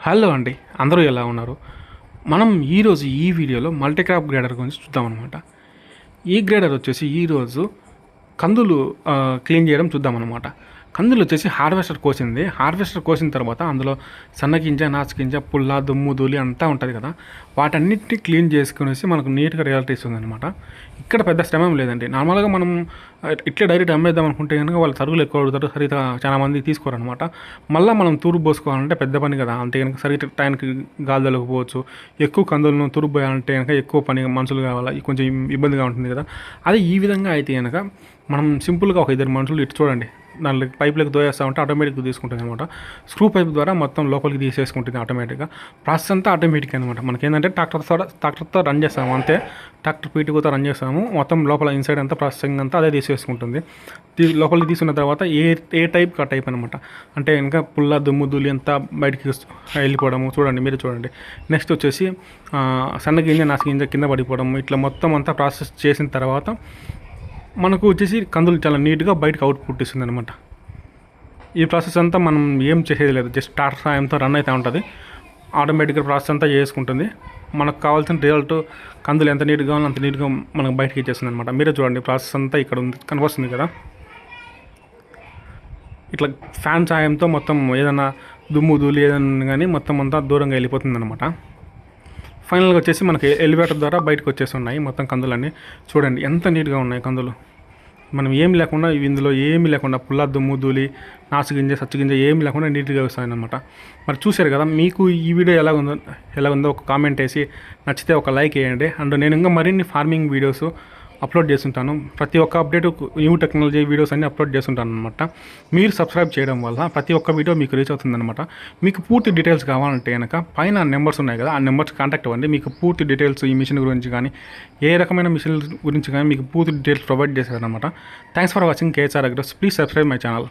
Hello అండి, అందరూ ఎలా ఉన్నారు? మనం ఈరోజు ఈ వీడియోలో మల్టీక్రాప్ గ్రేడర్ గురించి చూద్దామన్నమాట. ఈ గ్రేడర్ వచ్చేసి ఈరోజు కందులు క్లీన్ చేయడం చూద్దామన్నమాట. కందులు వచ్చేసి హార్వెస్టర్ కోసింది. హార్వెస్టర్ కోసిన తర్వాత అందులో సన్నగింజ, నాచుగింజ, పుల్ల, దుమ్ము, ధూళి అంతా ఉంటుంది కదా, వాటన్నిటిని క్లీన్ చేసుకునేసి మనకు నీట్గా రిజల్ట్ ఇస్తుంది అనమాట. ఇక్కడ పెద్ద శ్రమం లేదండి. నార్మల్గా మనం ఇట్లా డైరెక్ట్ అమ్మేద్దాం అనుకుంటే కనుక వాళ్ళు సరుకులు ఎక్కువ అడుగుతారు, సరిగ్గా చాలా మంది తీసుకోరనమాట. మళ్ళీ మనం తూర్పు పోసుకోవాలంటే పెద్ద పని కదా, అంతే కనుక సరిగ్గా టైంకి గాలి తొలగకపోవచ్చు. ఎక్కువ కందులను తూర్పు పోయాలంటే కనుక ఎక్కువ పని మనుషులు కావాలి, కొంచెం ఇబ్బందిగా ఉంటుంది కదా. అదే ఈ విధంగా అయితే కనుక మనం సింపుల్గా ఒక 2 మనుషులు ఇటు చూడండి, దాంట్లో పైపులకు దోయేస్తామంటే ఆటోమేటిక్గా తీసుకుంటుంది అనమాట. స్క్రూ పైప్ ద్వారా మొత్తం లోపలికి తీసేసుకుంటుంది ఆటోమేటిక్గా. ప్రాసెస్ అంతా ఆటోమేటిక్ అనమాట. మనకేంటంటే ట్రాక్టర్తో రన్ చేస్తాము, అంతే. ట్రాక్టర్ పీటుతో రన్ చేస్తాము, మొత్తం లోపల ఇన్సైడ్ అంతా ప్రాసెసింగ్ అంతా అదే తీసేసుకుంటుంది. లోపలికి తీసుకున్న తర్వాత ఏ టైప్ ఆ టైప్ అనమాట. అంటే ఇంకా పుల్ల, దుమ్ము, ధూళి అంతా బయటికి వెళ్ళిపోవడము చూడండి, మీరు చూడండి. నెక్స్ట్ వచ్చేసి సన్నగింజ, నాసుగింజ కింద పడిపోవడం, ఇట్లా మొత్తం అంతా ప్రాసెస్ చేసిన తర్వాత మనకు వచ్చేసి కందులు చాలా నీట్గా బయటకు అవుట్పుట్ ఇస్తుంది అనమాట. ఈ ప్రాసెస్ అంతా మనం ఏం చేసేది లేదు, జస్ట్ ట్రాక్టర్ సాయంతో రన్ అవుతూ ఉంటుంది. ఆటోమేటిక్గా ప్రాసెస్ అంతా చేసుకుంటుంది. మనకు కావాల్సిన రిజల్ట్ కందులు ఎంత నీట్గా ఉందో అంత నీట్గా మనకు బయటకి ఇచ్చేస్తుంది అనమాట. మీరే చూడండి, ప్రాసెస్ అంతా ఇక్కడ ఉంది, కనిపిస్తుంది కదా. ఇట్లా ఫ్యాన్ సాయంతో మొత్తం ఏదైనా దుమ్ము, ధూళి ఏదైనా కానీ మొత్తం అంతా దూరంగా వెళ్ళిపోతుంది అనమాట. ఫైనల్గా వచ్చేసి మనకి ఎలివేటర్ ద్వారా బయటకు వచ్చేస్తున్నాయి మొత్తం కందులన్నీ. చూడండి ఎంత నీట్గా ఉన్నాయి కందులు. మనం ఏమి లేకుండా ఇందులో ఏమి లేకుండా పుల్ల, దుమ్ము, ధూళి, నాసుగింజ, సచ్చుగింజ ఏమి లేకుండా నీట్గా వస్తాయన్నమాట. మరి చూశారు కదా, మీకు ఈ వీడియో ఎలా ఉందో ఒక కామెంట్ వేసి నచ్చితే ఒక లైక్ వేయండి. అండ్ నేను ఇంకా మరిన్ని ఫార్మింగ్ వీడియోస్ అప్లోడ్ చేస్తుంటాను. ప్రతి ఒక్క అప్డేట్ న్యూ టెక్నాలజీ వీడియోస్ అన్ని అప్లోడ్ చేస్తుంటాను అనమాట. మీరు సబ్స్క్రైబ్ చేయడం వల్ల ప్రతి ఒక్క వీడియో మీకు రీచ్ అవుతుందన్నమాట. మీకు పూర్తి డీటెయిల్స్ కావాలంటే కనుక పైన నెంబర్స్ ఉన్నాయి కదా, ఆ నెంబర్స్ కాంటాక్ట్ అవ్వండి. మీకు పూర్తి డీటెయిల్స్ ఈ మిషన్ గురించి కానీ ఏ రకమైన మిషన్ గురించి కానీ మీకు పూర్తి డీటెయిల్స్ ప్రొవైడ్ చేశారనమాట. Thanks for watching KHR Agros. Please subscribe my channel.